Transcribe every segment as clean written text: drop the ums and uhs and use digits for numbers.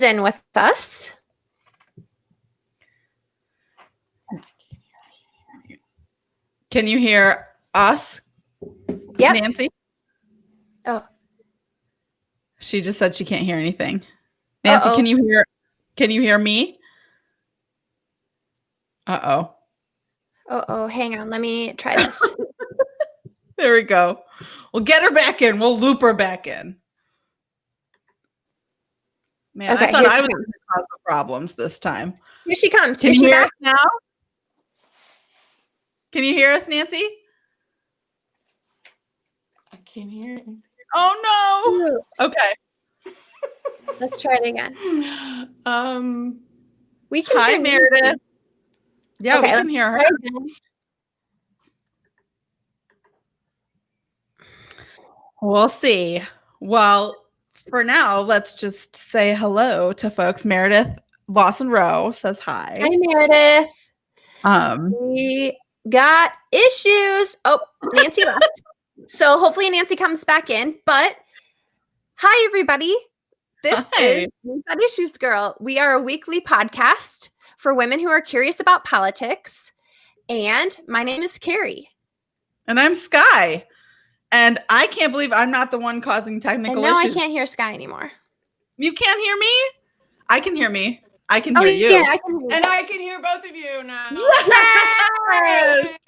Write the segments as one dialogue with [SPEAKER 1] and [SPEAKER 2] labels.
[SPEAKER 1] in with us.
[SPEAKER 2] Can you hear us?
[SPEAKER 1] Yep.
[SPEAKER 2] Nancy?
[SPEAKER 1] Oh.
[SPEAKER 2] She just said she can't hear anything. Nancy, can you hear me? Uh-oh.
[SPEAKER 1] Uh-oh, hang on. Let me try this.
[SPEAKER 2] There we go. We'll get her back in. We'll loop her back in. Man,
[SPEAKER 1] Okay,
[SPEAKER 2] I thought I was going to cause the problems this time.
[SPEAKER 1] Here she comes.
[SPEAKER 2] Can
[SPEAKER 1] Is
[SPEAKER 2] you
[SPEAKER 1] she
[SPEAKER 2] hear
[SPEAKER 1] back?
[SPEAKER 2] us now? Can you hear us, Nancy?
[SPEAKER 3] I can't hear it.
[SPEAKER 2] Oh, no. Okay.
[SPEAKER 1] Let's try it again. We can
[SPEAKER 2] Hi,
[SPEAKER 1] hear
[SPEAKER 2] Meredith. Yeah,
[SPEAKER 1] okay,
[SPEAKER 2] we can hear her. We'll see. Well, for now, let's just say hello to folks. Meredith Lawson Rowe says hi.
[SPEAKER 1] Hi, Meredith.
[SPEAKER 2] We
[SPEAKER 1] got issues. Oh, Nancy left. So hopefully Nancy comes back in. But hi, everybody. This is We've Got Issues Girl. We are a weekly podcast for women who are curious about politics. And my name is Carrie.
[SPEAKER 2] And I'm Sky. And I can't believe I'm not the one causing technical issues.
[SPEAKER 1] And now I can't hear Sky anymore.
[SPEAKER 2] You can't hear me? I can hear me. I can hear you.
[SPEAKER 1] Yeah, I can hear you.
[SPEAKER 3] And I can hear both of you now.
[SPEAKER 2] Yes!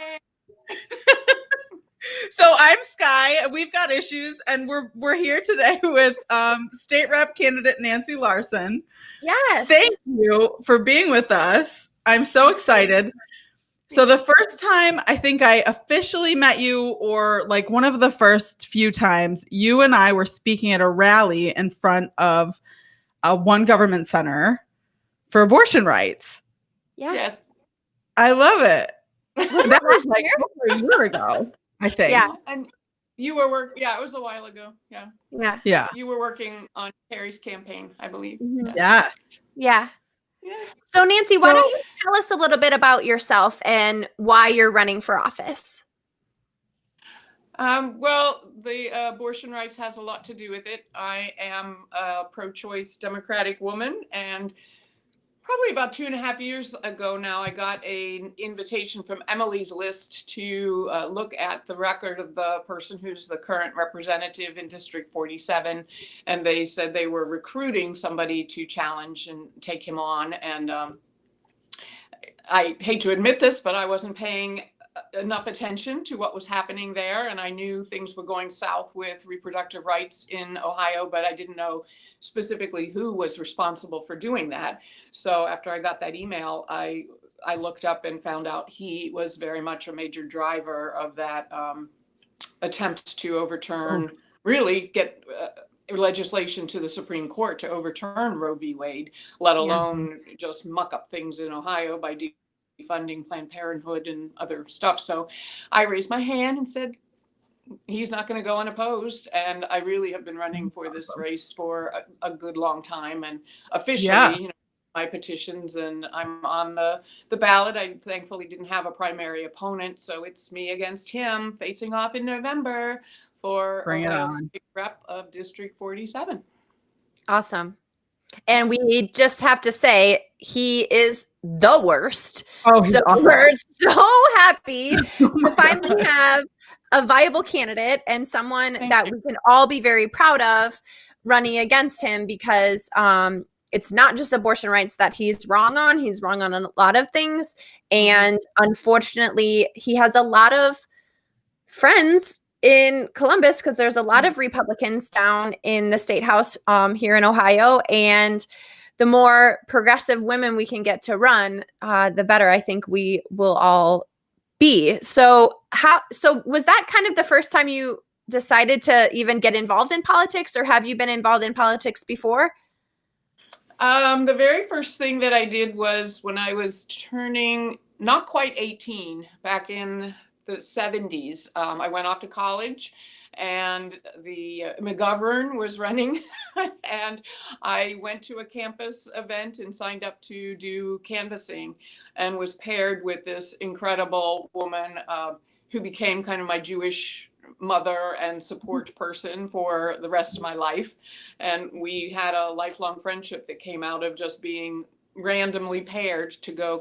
[SPEAKER 2] So I'm Sky. We've got issues, and we're here today with state rep candidate Nancy Larson.
[SPEAKER 1] Yes.
[SPEAKER 2] Thank you for being with us. I'm so excited. So the first time I think I officially met you, or like one of the first few times, you and I were speaking at a rally in front of one government center for abortion rights.
[SPEAKER 1] Yeah.
[SPEAKER 3] Yes.
[SPEAKER 2] I love it. That was like over a year ago, I think.
[SPEAKER 3] Yeah. And you were it was a while ago. Yeah.
[SPEAKER 1] Yeah.
[SPEAKER 2] Yeah.
[SPEAKER 3] You were working on Carrie's campaign, I believe.
[SPEAKER 1] Mm-hmm.
[SPEAKER 2] Yes.
[SPEAKER 1] Yeah. So Nancy, why don't you tell us a little bit about yourself and why you're running for office?
[SPEAKER 3] Well, the abortion rights has a lot to do with it. I am a pro-choice Democratic woman, and probably about 2.5 years ago now, I got an invitation from Emily's List to look at the record of the person who's the current representative in District 47. And they said they were recruiting somebody to challenge and take him on. And I hate to admit this, but I wasn't paying enough attention to what was happening there. And I knew things were going south with reproductive rights in Ohio, but I didn't know specifically who was responsible for doing that. So after I got that email, I looked up and found out he was very much a major driver of that attempt to overturn, really get legislation to the Supreme Court to overturn Roe v. Wade, let alone just muck up things in Ohio by funding Planned Parenthood and other stuff. So I raised my hand and said, he's not going to go unopposed. And I really have been running for this race for a good long time. And officially, my petitions, and I'm on the ballot. I thankfully didn't have a primary opponent. So it's me against him facing off in November for Ohio's state rep of District 47.
[SPEAKER 1] Awesome. And we just have to say, he is the worst. So awesome. We're so happy to finally have a viable candidate and someone that we can all be very proud of running against him, because it's not just abortion rights that he's wrong on. He's wrong on a lot of things. And unfortunately, he has a lot of friends in Columbus, because there's a lot of Republicans down in the state house here in Ohio, and the more progressive women we can get to run, the better I think we will all be. So was that kind of the first time you decided to even get involved in politics, or have you been involved in politics before?
[SPEAKER 3] The very first thing that I did was when I was turning not quite 18 back in the 70s. I went off to college, and the McGovern was running, and I went to a campus event and signed up to do canvassing, and was paired with this incredible woman who became kind of my Jewish mother and support person for the rest of my life. And we had a lifelong friendship that came out of just being randomly paired to go,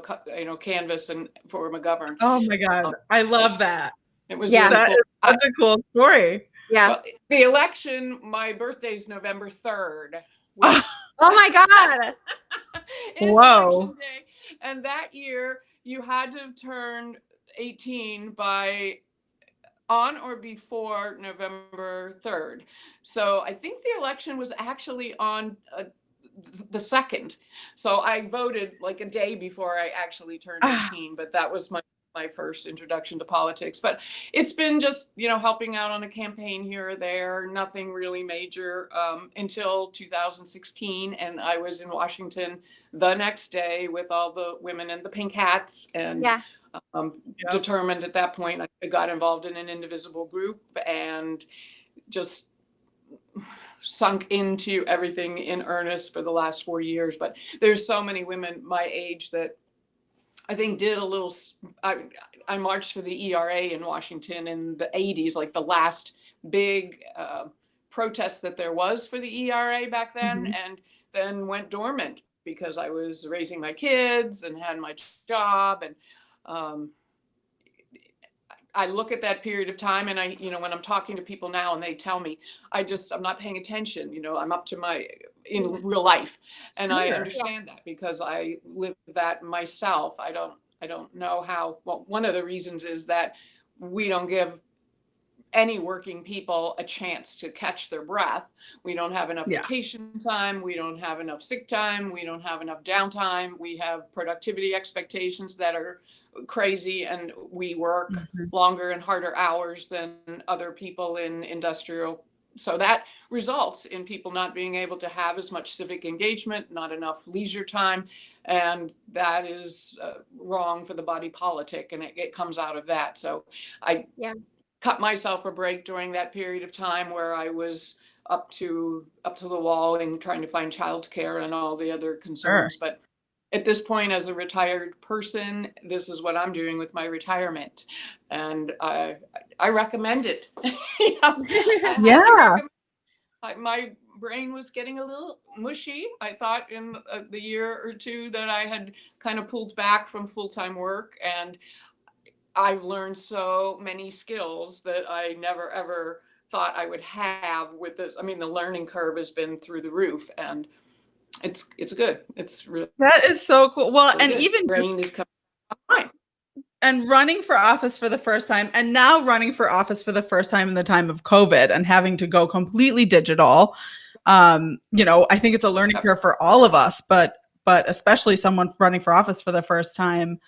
[SPEAKER 3] canvass and for McGovern.
[SPEAKER 2] Oh my God. I love that.
[SPEAKER 3] It was
[SPEAKER 1] Yeah.
[SPEAKER 3] really
[SPEAKER 2] That
[SPEAKER 3] cool.
[SPEAKER 2] is such a cool story.
[SPEAKER 1] Yeah.
[SPEAKER 3] Well, the election, my birthday is November 3rd. Which
[SPEAKER 1] Oh my God.
[SPEAKER 3] is
[SPEAKER 2] Whoa.
[SPEAKER 3] election day. And that year you had to have turned 18 by on or before November 3rd. So I think the election was actually on the 2nd. So I voted like a day before I actually turned 18, but that was my first introduction to politics. But it's been just, helping out on a campaign here or there, nothing really major until 2016. And I was in Washington the next day with all the women in the pink hats and determined at that point. I got involved in an indivisible group and just sunk into everything in earnest for the last 4 years. But there's so many women my age that I think did a little, I marched for the ERA in Washington in the 80s, like the last big protest that there was for the ERA back then, and then went dormant because I was raising my kids and had my job. And I look at that period of time and I, when I'm talking to people now and they tell me, I'm not paying attention, I'm up to in real life. And I understand that because I live that myself. I don't know how, well, one of the reasons is that we don't give any working people a chance to catch their breath. We don't have enough vacation time. We don't have enough sick time. We don't have enough downtime. We have productivity expectations that are crazy, and we work longer and harder hours than other people in industrial. So that results in people not being able to have as much civic engagement, not enough leisure time. And that is wrong for the body politic. And it comes out of that. So I cut myself a break during that period of time where I was up to the wall and trying to find childcare and all the other concerns. But at this point, as a retired person, this is what I'm doing with my retirement, and I recommend it. My brain was getting a little mushy. I thought in the year or two that I had kind of pulled back from full-time work, and I've learned so many skills that I never ever thought I would have with this. I mean, the learning curve has been through the roof, and it's good. It's really,
[SPEAKER 2] that is so cool. Well,
[SPEAKER 3] really
[SPEAKER 2] and
[SPEAKER 3] good.
[SPEAKER 2] even
[SPEAKER 3] brain is coming online.
[SPEAKER 2] And running for office for the first time, and now running for office for the first time in the time of COVID and having to go completely digital. I think it's a learning curve for all of us, but especially someone running for office for the first time.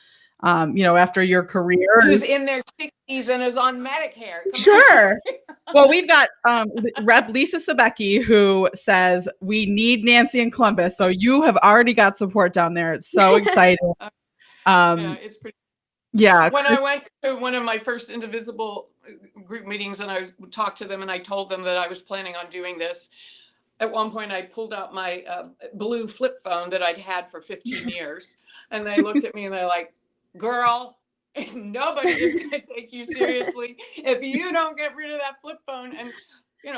[SPEAKER 2] After your career,
[SPEAKER 3] who's in their 60s and is on Medicare.
[SPEAKER 2] Sure. Well, we've got Rep. Lisa Sebecki, who says we need Nancy in Columbus. So you have already got support down there. It's so exciting.
[SPEAKER 3] It's pretty.
[SPEAKER 2] Yeah.
[SPEAKER 3] When I went to one of my first Indivisible group meetings and I talked to them and I told them that I was planning on doing this, at one point I pulled out my blue flip phone that I'd had for 15 years. And they looked at me and they're like, girl, nobody is going to take you seriously if you don't get rid of that flip phone. And,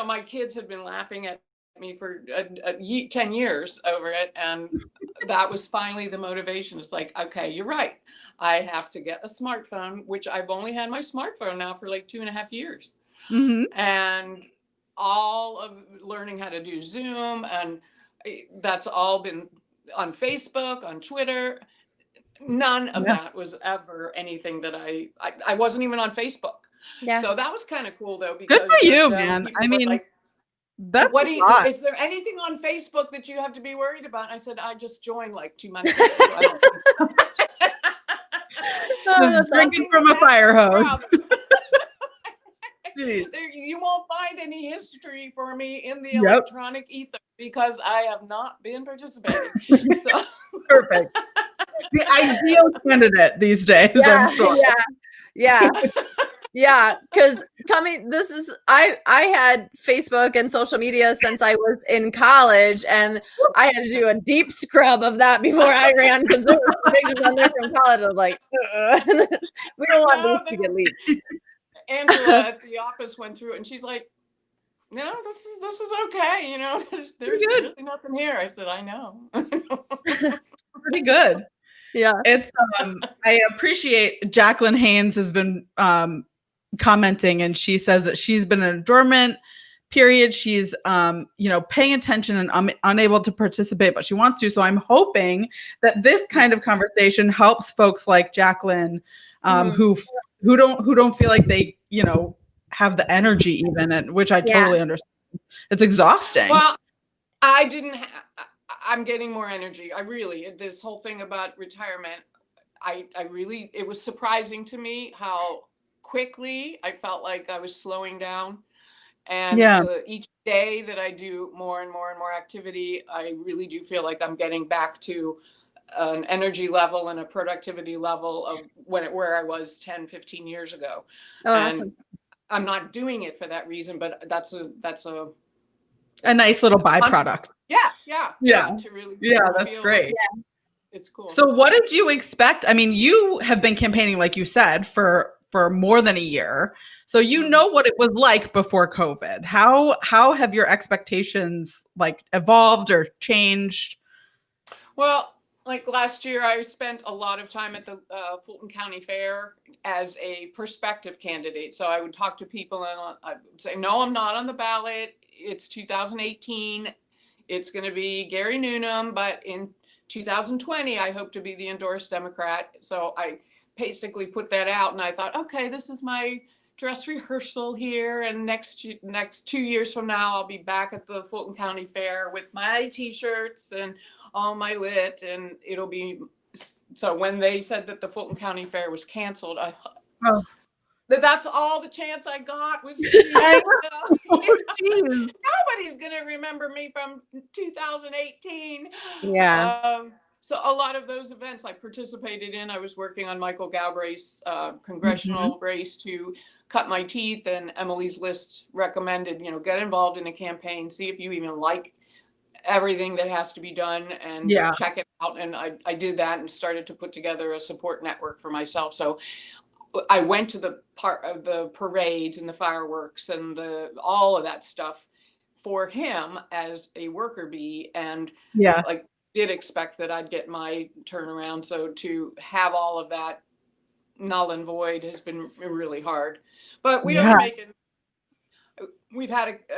[SPEAKER 3] my kids had been laughing at me for 10 years over it. And that was finally the motivation. It's like, okay, you're right. I have to get a smartphone, which I've only had my smartphone now for like 2.5 years. And all of learning how to do Zoom, and that's all been on Facebook, on Twitter. None of that was ever anything that I wasn't even on Facebook. Yeah. So that was kind of cool though, because
[SPEAKER 2] good for you, man. I mean,
[SPEAKER 3] like,
[SPEAKER 2] that's
[SPEAKER 3] is there anything on Facebook that you have to be worried about? And I said, I just joined like 2 months ago. So I don't
[SPEAKER 2] drinking from a fire hose.
[SPEAKER 3] You won't find any history for me in the electronic ether because I have not been participating. So
[SPEAKER 2] perfect. The ideal candidate these days, I'm sure.
[SPEAKER 1] Yeah, because I had Facebook and social media since I was in college, and I had to do a deep scrub of that before I ran because there were pictures on there from college. I was like, we don't want this to get leaked.
[SPEAKER 3] Angela at the office went through it, and she's like, "No, this is okay. There's really nothing here." I said, "I know."
[SPEAKER 2] Pretty good.
[SPEAKER 1] Yeah.
[SPEAKER 2] It's I appreciate Jacqueline Haynes has been commenting, and she says that she's been in a dormant period. She's paying attention and unable to participate, but she wants to. So I'm hoping that this kind of conversation helps folks like Jacqueline who don't feel like they have the energy even, and which I totally understand. It's exhausting.
[SPEAKER 3] Well, I'm getting more energy. This whole thing about retirement, it was surprising to me how quickly I felt like I was slowing down. And each day that I do more and more and more activity, I really do feel like I'm getting back to an energy level and a productivity level of where I was 10, 15 years ago.
[SPEAKER 1] Oh,
[SPEAKER 3] and
[SPEAKER 1] awesome.
[SPEAKER 3] I'm not doing it for that reason, but that's a
[SPEAKER 2] nice little byproduct.
[SPEAKER 3] To really
[SPEAKER 2] that's great.
[SPEAKER 3] Yeah. It's cool.
[SPEAKER 2] So what did you expect? I mean, you have been campaigning, like you said, for more than a year. So you know what it was like before COVID. How have your expectations evolved or changed?
[SPEAKER 3] Well, like last year, I spent a lot of time at the Fulton County Fair as a prospective candidate. So I would talk to people and I would say, no, I'm not on the ballot. It's 2018. It's going to be Gary Newnham, but in 2020, I hope to be the endorsed Democrat. So I basically put that out, and I thought, okay, this is my dress rehearsal here, and next 2 years from now, I'll be back at the Fulton County Fair with my T-shirts and all my lit, and it'll be. So when they said that the Fulton County Fair was canceled, I thought that's all the chance I got was. Nobody's gonna remember me from 2018.
[SPEAKER 1] Yeah.
[SPEAKER 3] So a lot of those events I participated in. I was working on Michael Galbraith's congressional race to cut my teeth, and Emily's List recommended, get involved in a campaign, see if you even like everything that has to be done, and check it out. And I did that and started to put together a support network for myself. So I went to the part of the parades and the fireworks and all of that stuff for him as a worker bee, and did expect that I'd get my turnaround. So to have all of that null and void has been really hard. But we've had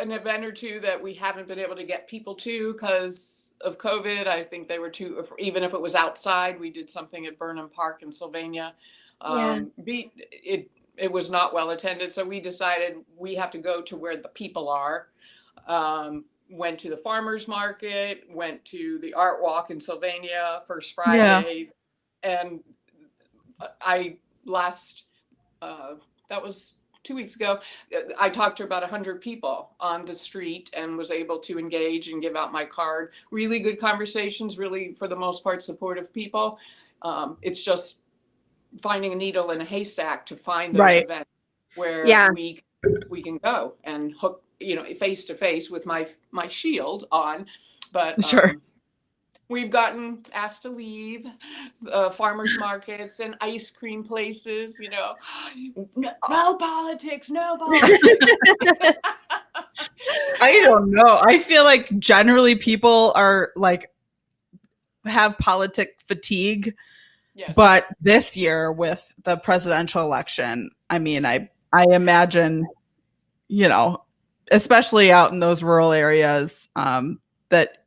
[SPEAKER 3] an event or two that we haven't been able to get people to because of COVID. I think they were too, even if it was outside. We did something at Burnham Park in Sylvania. It was not well attended, so we decided we have to go to where the people are. Went to the farmers market, went to the art walk in Sylvania First Friday, and that was 2 weeks ago, I talked to about 100 people on the street and was able to engage and give out my card. Really good conversations, really for the most part supportive people. It's just finding a needle in a haystack to find those events where we can go and hook, face to face with my shield on. But we've gotten asked to leave farmers markets and ice cream places, no politics.
[SPEAKER 2] I don't know. I feel like generally people are have politic fatigue. Yes. But this year with the presidential election, I mean, I imagine, especially out in those rural areas, that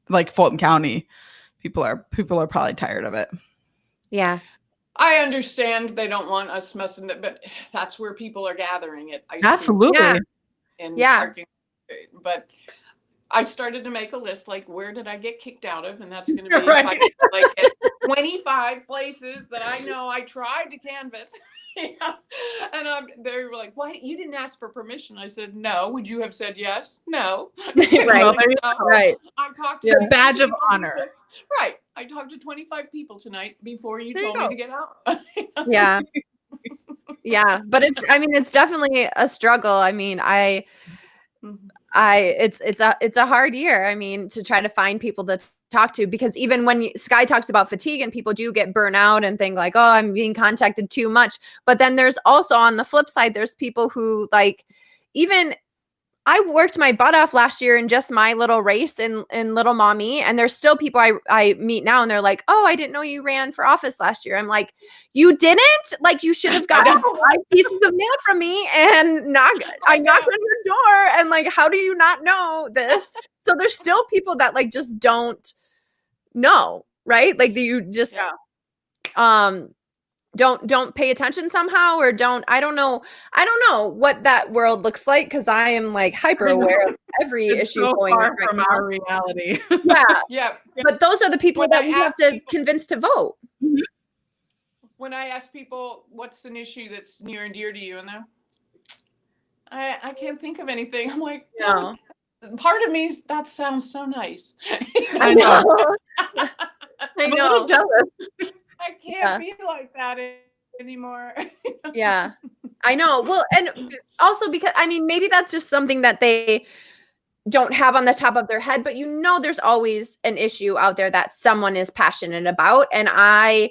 [SPEAKER 2] like Fulton County, people are probably tired of it.
[SPEAKER 1] Yeah.
[SPEAKER 3] I understand they don't want us messing it, but that's where people are gathering at.
[SPEAKER 2] Absolutely.
[SPEAKER 3] Parking. But I started to make a list, where did I get kicked out of? And that's going to be at 25 places that I know I tried to canvass. And they were like, why? You didn't ask for permission. I said, no. Would you have said yes? No.
[SPEAKER 1] Right.
[SPEAKER 3] I talked to
[SPEAKER 2] a badge of honor.
[SPEAKER 3] Right. I talked to 25 people tonight before you told me to get out.
[SPEAKER 1] Yeah. Yeah. But it's definitely a struggle. I mean, it's a hard year. I mean, to try to find people to talk to, because even when Sky talks about fatigue and people do get burnout and think like, oh, I'm being contacted too much. But then there's also on the flip side, there's people who like, even I worked my butt off last year in just my little race in Little Mommy. And there's still people I meet now and they're like, oh, I didn't know you ran for office last year. I'm like, you didn't? Like, you should have gotten 5 pieces of mail from me and I knocked on your door. And like, how do you not know this? So there's still people that like just don't know, right? Like you just don't pay attention somehow, or I don't know what that world looks like, because I am like hyper aware of every issue
[SPEAKER 2] so
[SPEAKER 1] going
[SPEAKER 2] far
[SPEAKER 1] on right
[SPEAKER 2] from
[SPEAKER 1] now.
[SPEAKER 2] our reality.
[SPEAKER 3] Yeah.
[SPEAKER 1] But those are the people that we have to convince to vote.
[SPEAKER 3] When I ask people what's an issue that's near and dear to you, and I can't think of anything. I'm like, no. Part of me, that sounds so nice.
[SPEAKER 2] I know.
[SPEAKER 1] I'm
[SPEAKER 2] a little jealous.
[SPEAKER 3] I can't be like that anymore.
[SPEAKER 1] Yeah, I know. Well, and also because, I mean, maybe that's just something that they don't have on the top of their head, but there's always an issue out there that someone is passionate about. And I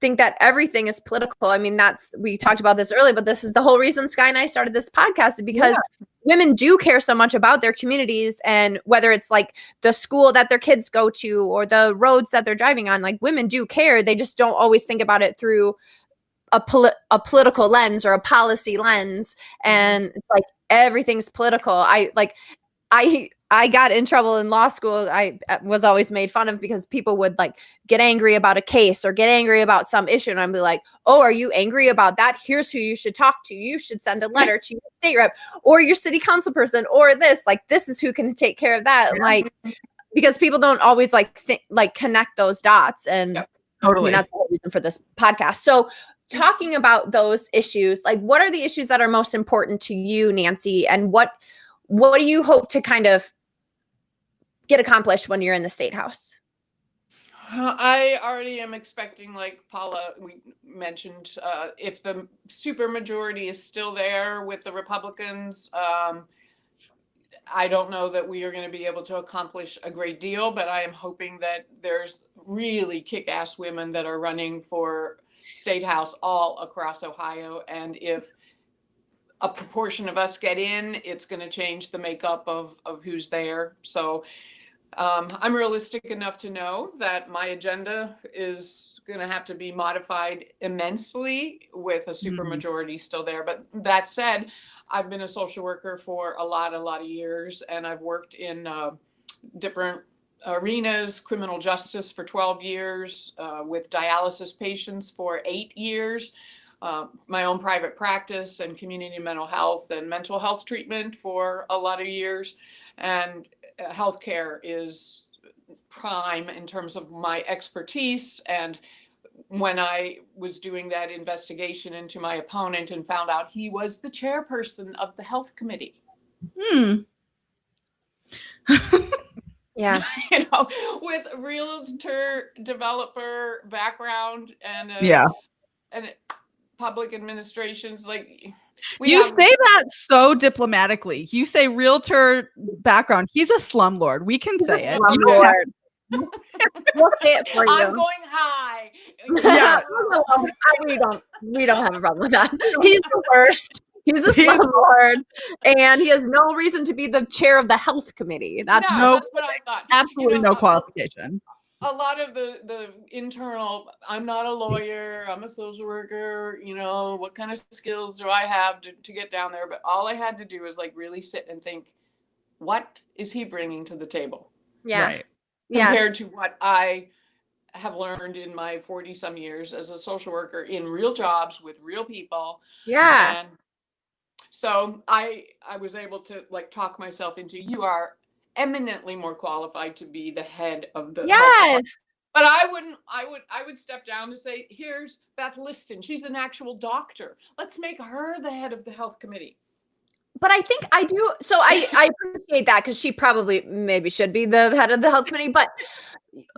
[SPEAKER 1] think that everything is political. I mean, we talked about this earlier, but this is the whole reason Sky and I started this podcast, because women do care so much about their communities, and whether it's like the school that their kids go to or the roads that they're driving on, like women do care. They just don't always think about it through a political lens or a policy lens. And it's like, everything's political. I got in trouble in law school. I was always made fun of because people would like get angry about a case or get angry about some issue. And I'd be like, oh, are you angry about that? Here's who you should talk to. You should send a letter to your state rep or your city council person or this. Like, this is who can take care of that. Yeah. Like, because people don't always connect those dots. And
[SPEAKER 2] totally.
[SPEAKER 1] I mean, that's the whole reason for this podcast. So talking about those issues, like, what are the issues that are most important to you, Nancy? And what do you hope to kind of get accomplished when you're in the state house?
[SPEAKER 3] I already am expecting, like Paula, we mentioned, if the supermajority is still there with the Republicans, I don't know that we are going to be able to accomplish a great deal, but I am hoping that there's really kick-ass women that are running for state house all across Ohio. And if a proportion of us get in, it's going to change the makeup of who's there. So I'm realistic enough to know that my agenda is going to have to be modified immensely with a supermajority still there. But that said, I've been a social worker for a lot of years, and I've worked in different arenas, criminal justice for 12 years, with dialysis patients for 8 years, my own private practice and community mental health and mental health treatment for a lot of years. And healthcare is prime in terms of my expertise. And when I was doing that investigation into my opponent and found out he was the chairperson of the health committee.
[SPEAKER 1] Yeah.
[SPEAKER 3] With realtor developer background and and public administrations, like
[SPEAKER 2] you say that so diplomatically. You say realtor background. He's a slumlord. We can say it.
[SPEAKER 1] We'll say it for you.
[SPEAKER 3] I'm going high.
[SPEAKER 2] Yeah.
[SPEAKER 1] We don't have a problem with that. He's the worst. He's a slumlord, and he has no reason to be the chair of the health committee. That's
[SPEAKER 3] what I thought.
[SPEAKER 2] Absolutely no qualification.
[SPEAKER 3] A lot of the internal, I'm not a lawyer, I'm a social worker, what kind of skills do I have to get down there? But all I had to do was like really sit and think, what is he bringing to the table?
[SPEAKER 1] Yeah.
[SPEAKER 2] Right.
[SPEAKER 3] Compared to what I have learned in my 40 some years as a social worker in real jobs with real people.
[SPEAKER 1] Yeah.
[SPEAKER 3] And so I was able to like talk myself into, you are eminently more qualified to be the head of the health. But I would step down to say, here's Beth Liston. She's an actual doctor. Let's make her the head of the health committee.
[SPEAKER 1] But I think I do. So I appreciate that, because she probably maybe should be the head of the health committee. But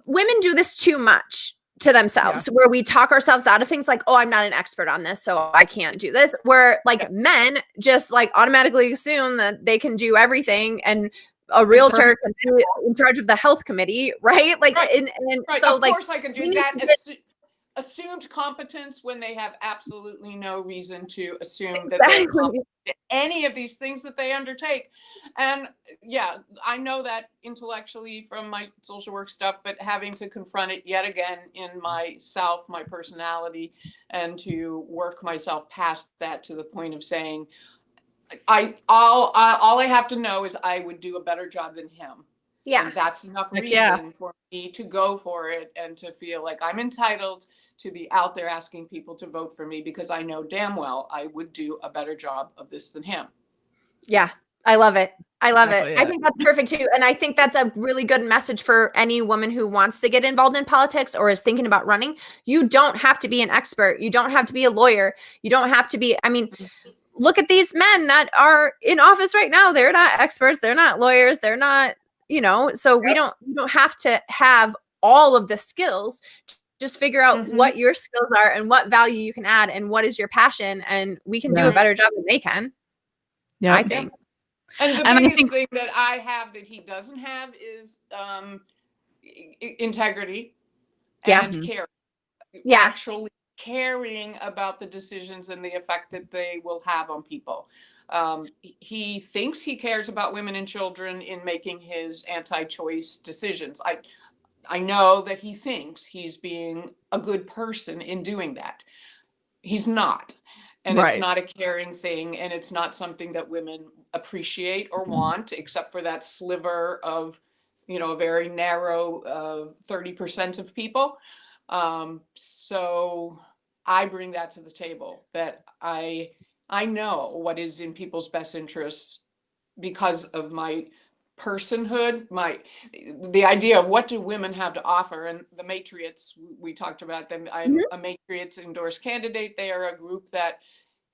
[SPEAKER 1] women do this too much to themselves, where we talk ourselves out of things like, oh, I'm not an expert on this, so I can't do this. Where like men just like automatically assume that they can do everything, and a realtor can be in charge of the health committee, right? Like, and so
[SPEAKER 3] of
[SPEAKER 1] like,
[SPEAKER 3] course I can do that. Assumed competence when they have absolutely no reason to assume that they're competent in any of these things that they undertake. And yeah, I know that intellectually from my social work stuff, but having to confront it yet again in myself, my personality, and to work myself past that to the point of saying, all I have to know is I would do a better job than him.
[SPEAKER 1] Yeah.
[SPEAKER 3] And that's enough reason for me to go for it and to feel like I'm entitled to be out there asking people to vote for me, because I know damn well I would do a better job of this than him.
[SPEAKER 1] Yeah. I love it. I love it. I think that's perfect too. And I think that's a really good message for any woman who wants to get involved in politics or is thinking about running. You don't have to be an expert. You don't have to be a lawyer. You don't have to be, I mean, look at these men that are in office right now. They're not experts. They're not lawyers. They're not, so we don't have to have all of the skills. Just figure out what your skills are and what value you can add and what is your passion, and we can do a better job than they can. Yeah, I think.
[SPEAKER 3] And the biggest thing that I have that he doesn't have is integrity and care.
[SPEAKER 1] Yeah.
[SPEAKER 3] Actually caring about the decisions and the effect that they will have on people. He thinks he cares about women and children in making his anti-choice decisions. I know that he thinks he's being a good person in doing that. He's not. And it's not a caring thing. And it's not something that women appreciate or want, except for that sliver of, a very narrow 30% of people. So I bring that to the table, that I know what is in people's best interests because of my personhood, the idea of what do women have to offer. And the Matriots, we talked about them. I'm a Matriots endorsed candidate. They are a group that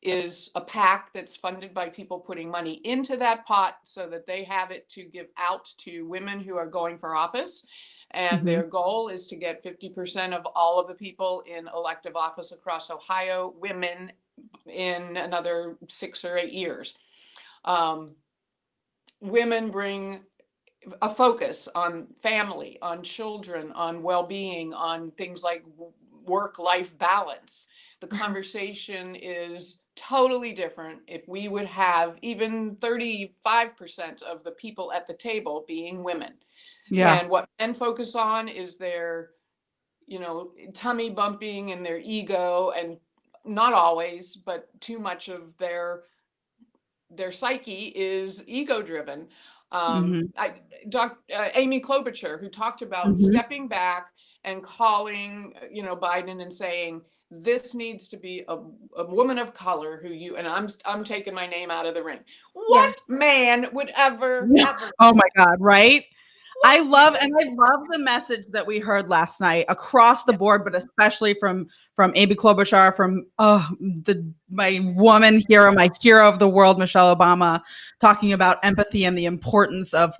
[SPEAKER 3] is a PAC that's funded by people putting money into that pot so that they have it to give out to women who are going for office. And their goal is to get 50% of all of the people in elective office across Ohio, women, in another 6 or 8 years. Women bring a focus on family, on children, on well-being, on things like work-life balance. The conversation is totally different if we would have even 35% of the people at the table being women. Yeah. And what men focus on is their, tummy bumping and their ego, and not always, but too much of their psyche is ego driven. Amy Klobuchar, who talked about stepping back and calling, Biden and saying, this needs to be a woman of color who and I'm taking my name out of the ring. What man would ever?
[SPEAKER 2] Oh my God. Right. I love the message that we heard last night across the board, but especially from Amy Klobuchar, from my woman hero, my hero of the world, Michelle Obama, talking about empathy and the importance of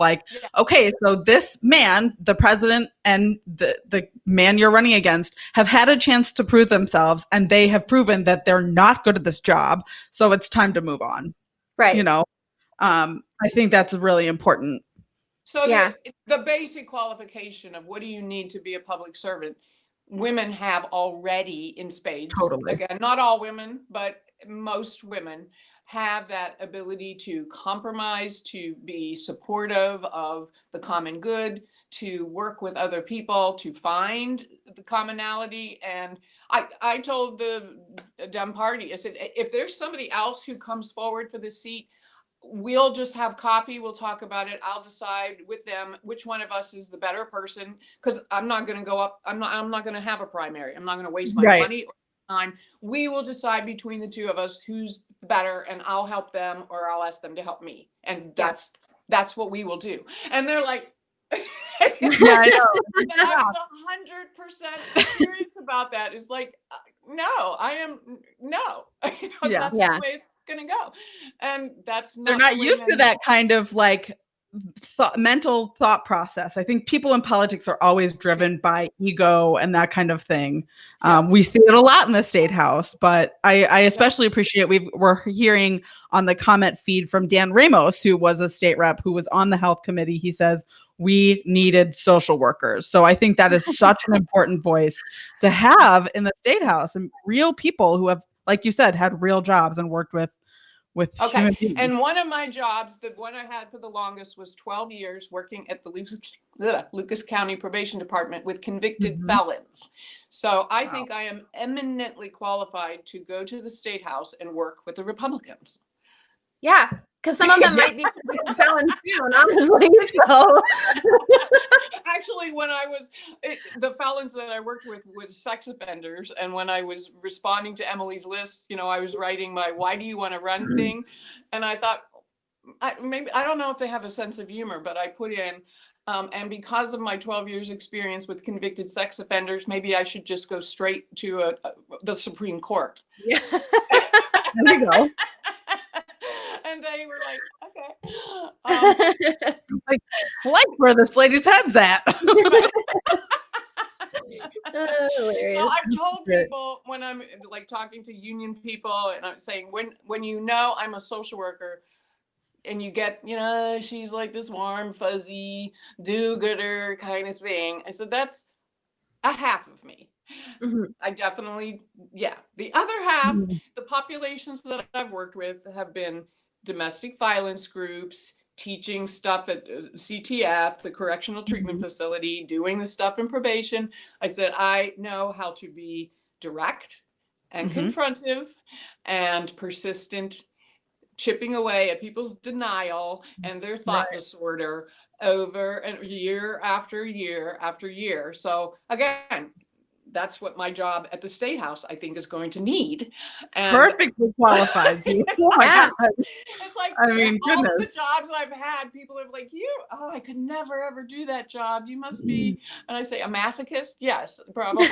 [SPEAKER 2] okay, so this man, the president, and the man you're running against have had a chance to prove themselves, and they have proven that they're not good at this job. So it's time to move on.
[SPEAKER 1] Right.
[SPEAKER 2] I think that's really important.
[SPEAKER 3] So the basic qualification of what do you need to be a public servant, women have already in spades.
[SPEAKER 2] Totally.
[SPEAKER 3] Again, not all women, but most women have that ability to compromise, to be supportive of the common good, to work with other people, to find the commonality. And I told the Dem Party, I said, if there's somebody else who comes forward for this seat, we'll just have coffee. We'll talk about it. I'll decide with them which one of us is the better person, because I'm not going to go up. I'm not going to have a primary. I'm not going to waste my money or time. We will decide between the two of us who's better, and I'll help them or I'll ask them to help me. And that's what we will do. And they're like,
[SPEAKER 2] I know.
[SPEAKER 3] And I was 100% serious about that. It's like, no, I am no. That's the way it's gonna go. And that's not,
[SPEAKER 2] they're not used to that kind of mental thought process. I think people in politics are always driven by ego and that kind of thing. We see it a lot in the state house, but I especially appreciate we're hearing on the comment feed from Dan Ramos, who was a state rep, who was on the health committee. He says we needed social workers. So I think that is such an important voice to have in the state house, and real people who have, like you said, had real jobs and worked with
[SPEAKER 3] okay. And one of my jobs, the one I had for the longest, was 12 years working at the Lucas County Probation Department with convicted felons. So I think I am eminently qualified to go to the state house and work with the Republicans.
[SPEAKER 1] Yeah, because some of them might be felons soon, honestly. So
[SPEAKER 3] actually, when I was the felons that I worked with was sex offenders, and when I was responding to Emily's list, I was writing my "Why do you want to run" thing, and I thought maybe I don't know if they have a sense of humor, but I put in. And because of my 12 years experience with convicted sex offenders, maybe I should just go straight to the Supreme Court.
[SPEAKER 1] Yeah.
[SPEAKER 2] There you go.
[SPEAKER 3] And they were like, okay.
[SPEAKER 2] Like where this lady's head's at.
[SPEAKER 3] So I've told people when I'm like talking to union people, and I'm saying, when I'm a social worker, and you get, she's like this warm, fuzzy, do-gooder kind of thing. I said, that's a half of me. I definitely, The other half, the populations that I've worked with have been domestic violence groups, teaching stuff at CTF, the Correctional Treatment Facility, doing the stuff in probation. I said, I know how to be direct and confrontive and persistent, chipping away at people's denial and their thought disorder over and year after year after year. So again, that's what my job at the State House, I think, is going to need. And
[SPEAKER 2] perfectly qualifies you.
[SPEAKER 3] It's like,
[SPEAKER 2] I mean,
[SPEAKER 3] all of the jobs I've had, people are like, I could never, ever do that job. You must be, and I say, a masochist? Yes, probably.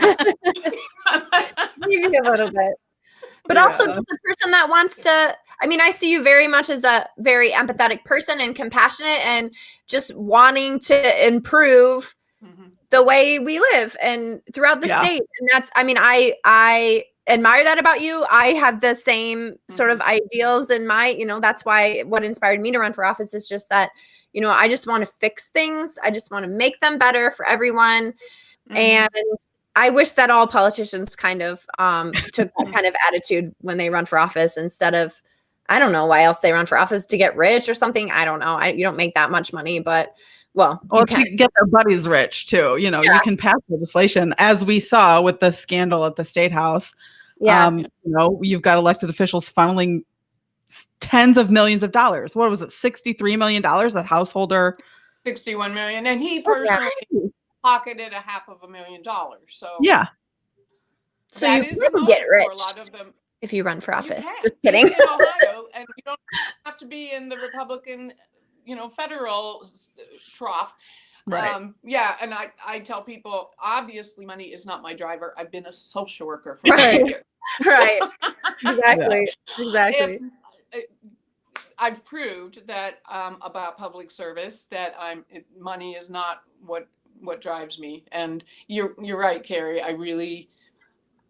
[SPEAKER 1] Maybe a little bit. But also just a person that wants to, I see you very much as a very empathetic person and compassionate and just wanting to improve the way we live and throughout the state. And that's, I admire that about you. I have the same sort of ideals in my, that's why what inspired me to run for office is just that, I just want to fix things. I just want to make them better for everyone. And I wish that all politicians kind of took that kind of attitude when they run for office instead of, I don't know why else they run for office, to get rich or something. I don't know. You don't make that much money, but
[SPEAKER 2] or to get their buddies rich too. You can pass legislation, as we saw with the scandal at the State House. You've got elected officials funneling tens of millions of dollars. What was it? $63 million that householder.
[SPEAKER 3] 61 million. And he personally pocketed $500,000. So
[SPEAKER 1] so you can get rich for a lot of them if you run for office. Just kidding.
[SPEAKER 3] In Ohio, and you don't have to be in the Republican, federal trough.
[SPEAKER 2] Right.
[SPEAKER 3] And I tell people, obviously, money is not my driver. I've been a social worker for 5 years.
[SPEAKER 1] Right. Exactly. Exactly.
[SPEAKER 3] I've proved that about public service that money is not what drives me. And you're right, Carrie.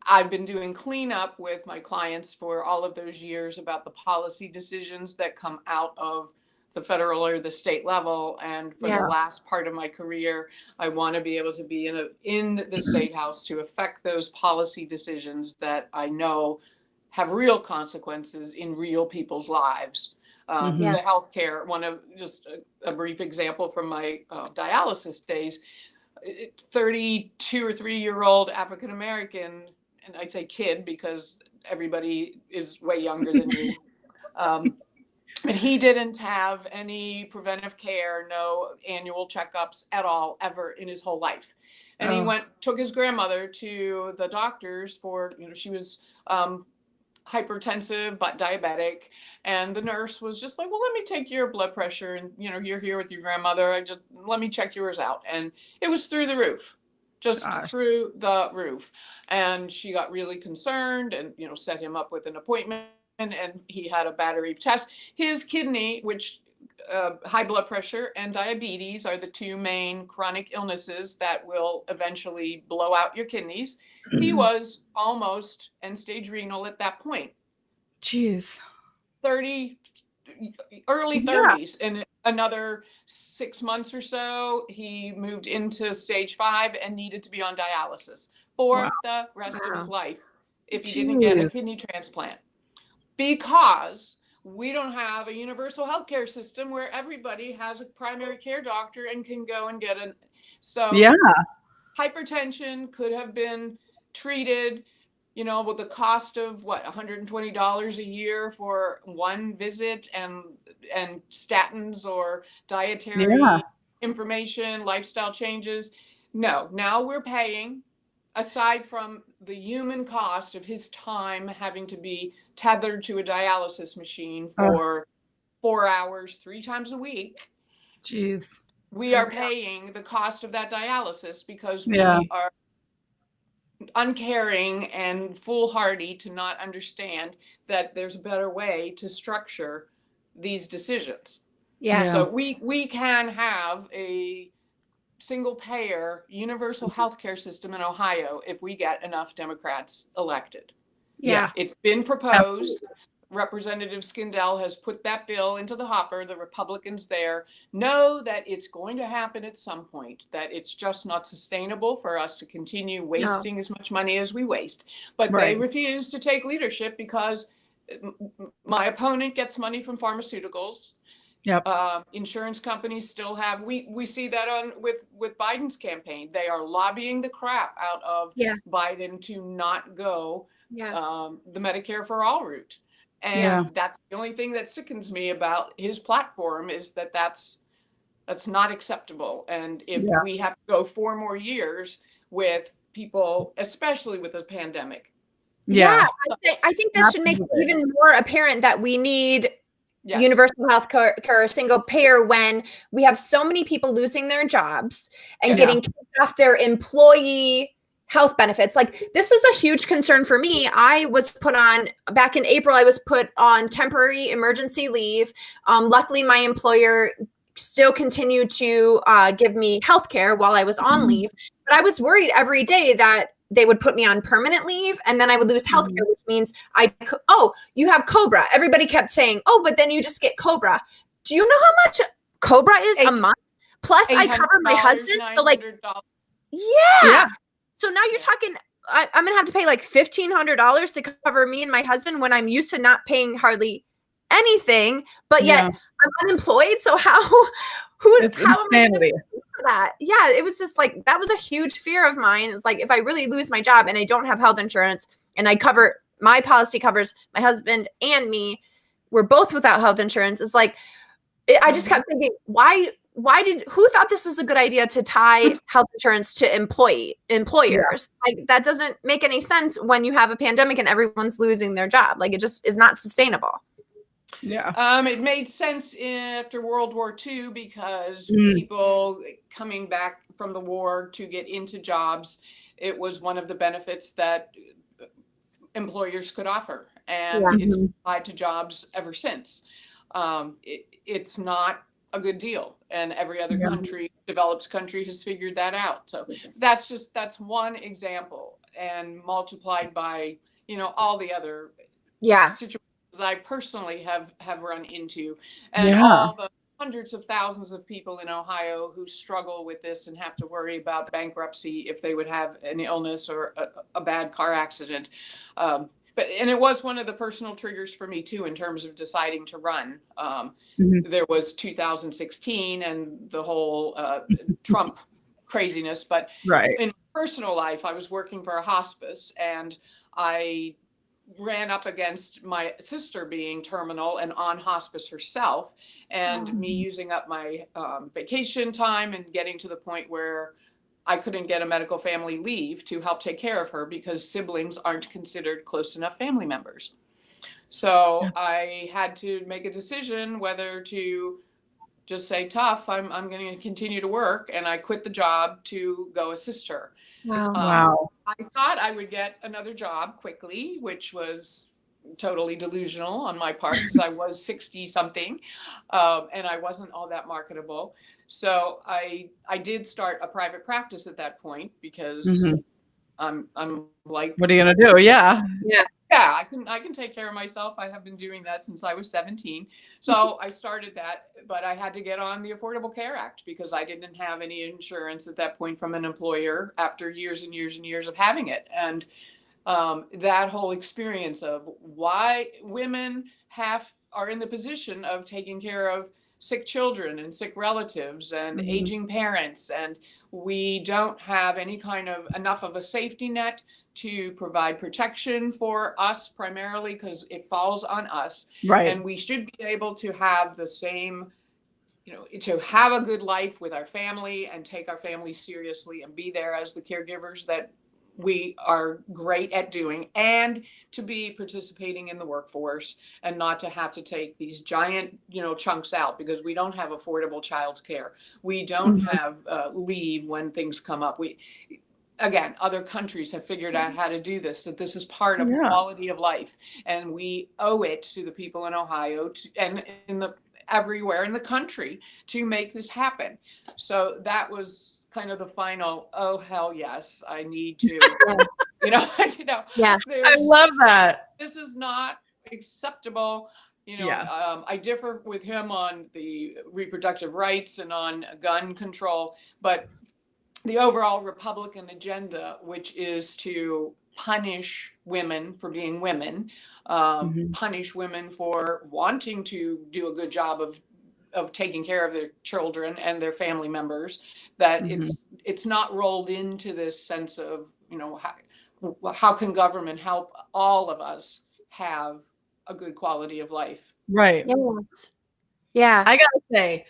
[SPEAKER 3] I've been doing cleanup with my clients for all of those years about the policy decisions that come out of the federal or the state level. And for the last part of my career, I want to be able to be in the State House to affect those policy decisions that I know have real consequences in real people's lives. The healthcare, just a brief example from my dialysis days, 32 or 3-year-old African-American, and I say kid because everybody is way younger than me. And he didn't have any preventive care, no annual checkups at all, ever in his whole life. And he took his grandmother to the doctors for, she was hypertensive but diabetic, and the nurse was just like, well, let me take your blood pressure, and you're here with your grandmother, let me check yours out. And it was through the roof, through the roof. And she got really concerned and set him up with an appointment, and he had a battery of tests. His kidney, which high blood pressure and diabetes are the two main chronic illnesses that will eventually blow out your kidneys. He was almost end-stage renal at that point.
[SPEAKER 2] Jeez.
[SPEAKER 3] Early 30s. In another 6 months or so, he moved into stage 5 and needed to be on dialysis for the rest of his life if he didn't get a kidney transplant. Because we don't have a universal healthcare system where everybody has a primary care doctor and can go and get hypertension could have been treated, with the cost of $120 a year for one visit, and statins or dietary information, lifestyle changes. No, now we're paying, aside from the human cost of his time having to be tethered to a dialysis machine for 4 hours, 3 times a week.
[SPEAKER 2] Jeez.
[SPEAKER 3] We are paying the cost of that dialysis because we are uncaring and foolhardy to not understand that there's a better way to structure these decisions. So we can have a single payer universal healthcare system in Ohio if we get enough Democrats elected. It's been proposed. Representative Skindell has put that bill into the hopper. The Republicans there know that it's going to happen at some point, that it's just not sustainable for us to continue wasting as much money as we waste. But they refuse to take leadership because my opponent gets money from pharmaceuticals. Insurance companies still have, we see that with Biden's campaign. They are lobbying the crap out of Biden to not go the Medicare for All route. And that's the only thing that sickens me about his platform, is that that's not acceptable. And if we have to go 4 more years with people, especially with the pandemic.
[SPEAKER 1] I think this should make it even more apparent that we need universal health care, single payer, when we have so many people losing their jobs and getting kicked off their employee health benefits. Like, this was a huge concern for me. I was back in April, I was put on temporary emergency leave. Luckily, my employer still continued to give me health care while I was on leave. But I was worried every day that they would put me on permanent leave and then I would lose health care, which means you have COBRA. Everybody kept saying, but then you just get COBRA. Do you know how much COBRA is a month? Plus I cover my husband. So so now you're talking, I'm going to have to pay like $1,500 to cover me and my husband when I'm used to not paying hardly anything, but yet I'm unemployed. So how am I going to pay for that? Yeah, it was just like, that was a huge fear of mine. It's like, if I really lose my job and I don't have health insurance and my policy covers my husband and me, we're both without health insurance. It's like, I just kept thinking, who thought this was a good idea to tie health insurance to employers? Like, that doesn't make any sense when you have a pandemic and everyone's losing their job. Like, it just is not sustainable.
[SPEAKER 3] It made sense after World War II because people coming back from the war to get into jobs, it was one of the benefits that employers could offer, and it's applied to jobs ever since. It's not a good deal, and every other developed country has figured that out. So that's one example, and multiplied by all the other situations that I personally have run into, and all the hundreds of thousands of people in Ohio who struggle with this and have to worry about bankruptcy if they would have an illness or a bad car accident. And it was one of the personal triggers for me too, in terms of deciding to run. There was 2016 and the whole Trump craziness, but in personal life, I was working for a hospice, and I ran up against my sister being terminal and on hospice herself, and me using up my vacation time and getting to the point where I couldn't get a medical family leave to help take care of her because siblings aren't considered close enough family members. So I had to make a decision whether to just say, tough, I'm going to continue to work. And I quit the job to go assist her.
[SPEAKER 1] Wow.
[SPEAKER 3] I thought I would get another job quickly, which was totally delusional on my part because I was 60 something, and I wasn't all that marketable. So I did start a private practice at that point because I'm like,
[SPEAKER 2] what are you gonna do? Yeah.
[SPEAKER 3] Yeah, I can take care of myself. I have been doing that since I was 17. So I started that, but I had to get on the Affordable Care Act because I didn't have any insurance at that point from an employer after years and years and years of having it. And that whole experience of why women are in the position of taking care of sick children and sick relatives and aging parents, and we don't have any kind of enough of a safety net to provide protection for us primarily because it falls on us.
[SPEAKER 2] Right.
[SPEAKER 3] And we should be able to have the same, to have a good life with our family and take our family seriously and be there as the caregivers that we are great at doing, and to be participating in the workforce and not to have to take these giant, chunks out because we don't have affordable child care. We don't have leave when things come up. Again, other countries have figured out how to do this, that this is part of quality of life, and we owe it to the people in Ohio and everywhere in the country to make this happen. So that was kind of the final, oh hell yes, I need to,
[SPEAKER 1] Yeah.
[SPEAKER 2] I love that.
[SPEAKER 3] This is not acceptable. I differ with him on the reproductive rights and on gun control, but the overall Republican agenda, which is to punish women for being women, punish women for wanting to do a good job of taking care of their children and their family members, that it's not rolled into this sense of, how can government help all of us have a good quality of life?
[SPEAKER 2] Right.
[SPEAKER 1] Yes. Yeah.
[SPEAKER 2] I gotta say,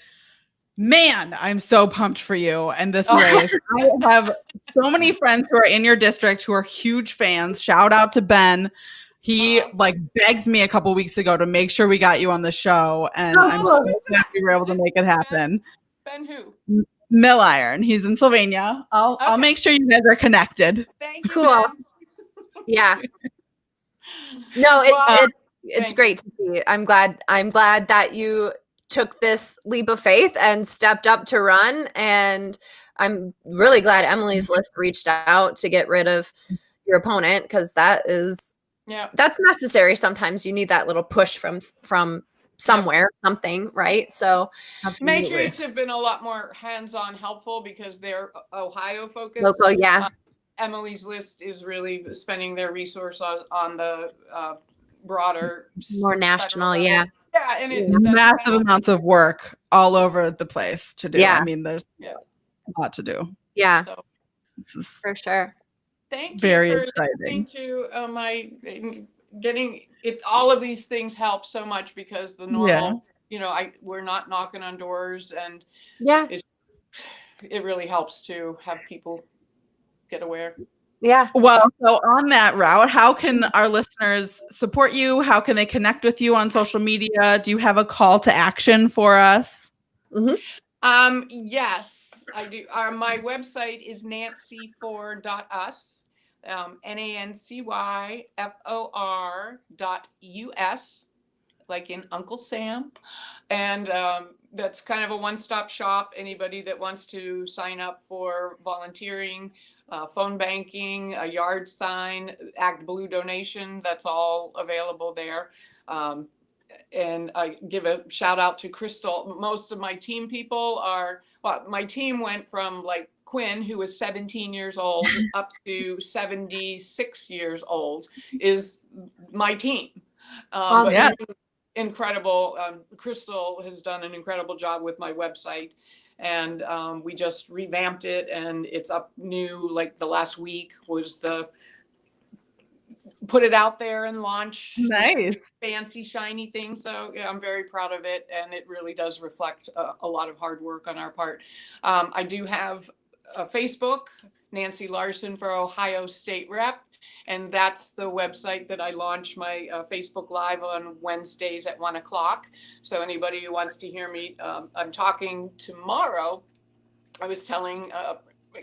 [SPEAKER 2] man, I'm so pumped for you and this race. I have so many friends who are in your district who are huge fans. Shout out to Ben. He begged me a couple weeks ago to make sure we got you on the show, and I'm so glad we were able to make it happen.
[SPEAKER 3] Ben who?
[SPEAKER 2] Mill Iron. He's in Sylvania. I'll make sure you guys are connected.
[SPEAKER 3] Thank you.
[SPEAKER 1] Cool. Yeah. No, it's great to see. I'm glad that you took this leap of faith and stepped up to run, and I'm really glad Emily's List reached out to get rid of your opponent, because that's necessary. Sometimes you need that little push from somewhere, something, right? So
[SPEAKER 3] Matrix have been a lot more hands-on helpful because they're Ohio focused.
[SPEAKER 1] Local, yeah.
[SPEAKER 3] Emily's List is really spending their resource on the broader,
[SPEAKER 1] more national, yeah.
[SPEAKER 3] Yeah, and
[SPEAKER 2] massive amounts of work all over the place to do.
[SPEAKER 1] Yeah.
[SPEAKER 2] I mean, there's a lot to do.
[SPEAKER 1] Yeah,
[SPEAKER 3] so,
[SPEAKER 1] for sure.
[SPEAKER 3] Thank you
[SPEAKER 2] very
[SPEAKER 3] for
[SPEAKER 2] exciting.
[SPEAKER 3] listening to my getting it. All of these things help so much because the normal, we're not knocking on doors, and it really helps to have people get aware.
[SPEAKER 1] Yeah.
[SPEAKER 2] Well, so on that route, how can our listeners support you? How can they connect with you on social media? Do you have a call to action for us?
[SPEAKER 3] Yes, I do. My website is nancyfor.us, nancyfor.us, like in Uncle Sam. And that's kind of a one-stop shop. Anybody that wants to sign up for volunteering, phone banking, a yard sign, Act Blue donation, that's all available there. And I give a shout out to Crystal. Most of my team people my team went from like Quinn, who was 17 years old, up to 76 years old, is my team.
[SPEAKER 1] Awesome.
[SPEAKER 3] Incredible. Crystal has done an incredible job with my website, and we just revamped it, and it's up new. Like the last week was put it out there and launch
[SPEAKER 2] nice
[SPEAKER 3] fancy shiny thing. So I'm very proud of it, and it really does reflect a lot of hard work on our part. I do have a Facebook, Nancy Larson for Ohio State Rep, and that's the website that I launch my Facebook Live on Wednesdays at 1:00. So anybody who wants to hear me, I'm talking tomorrow. I was telling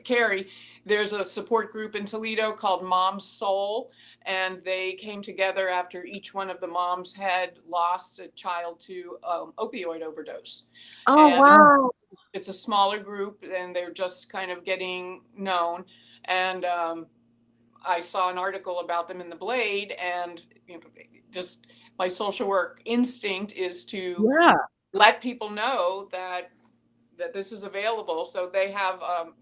[SPEAKER 3] Carrie, there's a support group in Toledo called Mom's Soul, and they came together after each one of the moms had lost a child to opioid overdose.
[SPEAKER 1] Oh,
[SPEAKER 3] and
[SPEAKER 1] wow.
[SPEAKER 3] it's a smaller group, and they're just kind of getting known. And I saw an article about them in the Blade, and just my social work instinct is to let people know that this is available. So they have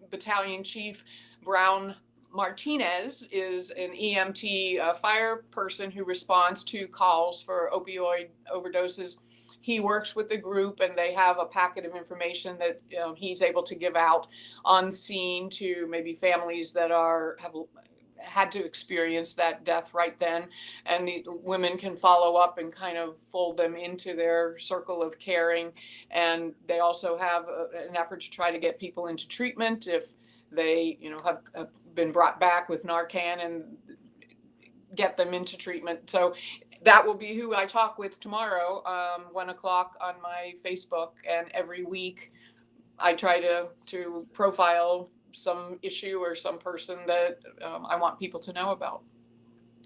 [SPEAKER 3] Battalion Chief Brown Martinez is an EMT fire person who responds to calls for opioid overdoses. He works with the group, and they have a packet of information that he's able to give out on scene to maybe families that have had to experience that death right then, and the women can follow up and kind of fold them into their circle of caring. And they also have an effort to try to get people into treatment if they have been brought back with Narcan, and get them into treatment. So that will be who I talk with tomorrow, 1 o'clock on my Facebook. And every week I try to profile some issue or some person that I want people to know about.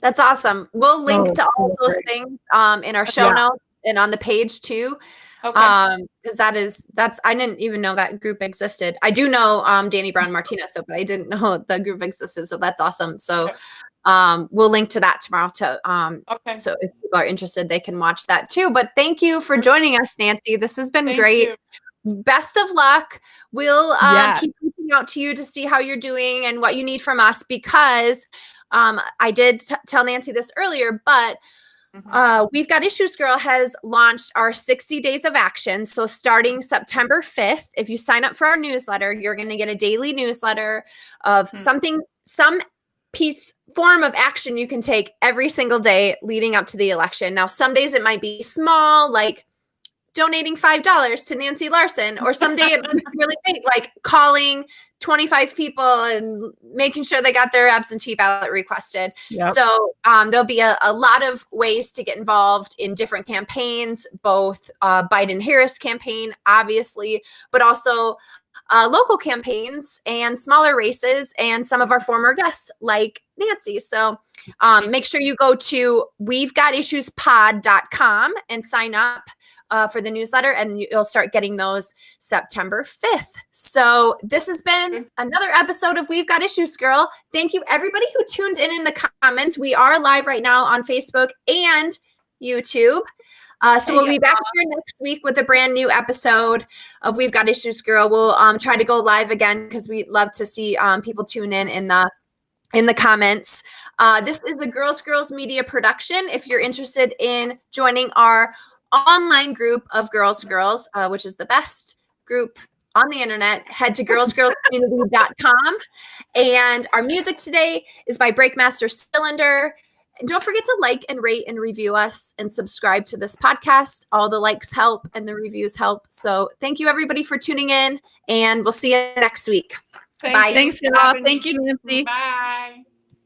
[SPEAKER 1] That's awesome. We'll link to all those things in our show notes and on the page too.
[SPEAKER 3] Okay.
[SPEAKER 1] Because that's I didn't even know that group existed. I do know Danny Brown Martinez though, but I didn't know the group existed. So that's awesome. So we'll link to that tomorrow too. So if people are interested, they can watch that too. But thank you for joining us, Nancy. This has been great. Best of luck. We'll keep reaching out to you to see how you're doing and what you need from us, because I did tell Nancy this earlier, but We've Got Issues Girl has launched our 60 days of action. So starting September 5th, if you sign up for our newsletter, you're going to get a daily newsletter of some form of action you can take every single day leading up to the election. Now, some days it might be small, like donating $5 to Nancy Larson, or someday it might be really big, like calling 25 people and making sure they got their absentee ballot requested. So there'll be a lot of ways to get involved in different campaigns, both Biden-Harris campaign, obviously, but also local campaigns and smaller races and some of our former guests like Nancy. So make sure you go to wevegotissuespod.com and sign up for the newsletter, and you'll start getting those September 5th. So this has been another episode of We've Got Issues Girl. Thank you everybody who tuned in the comments. We are live right now on Facebook and YouTube. So we'll be back here next week with a brand new episode of We've Got Issues Girl. We'll try to go live again because we love to see people tune in the comments. This is a Girls Media production. If you're interested in joining our online group of Girls, which is the best group on the internet, head to girlscommunity.com. And our music today is by Breakmaster Cylinder. And don't forget to like and rate and review us and subscribe to this podcast. All the likes help and the reviews help. So thank you everybody for tuning in, and we'll see you next week. Bye.
[SPEAKER 2] Thanks, y'all. Thank you, Nancy.
[SPEAKER 3] Bye.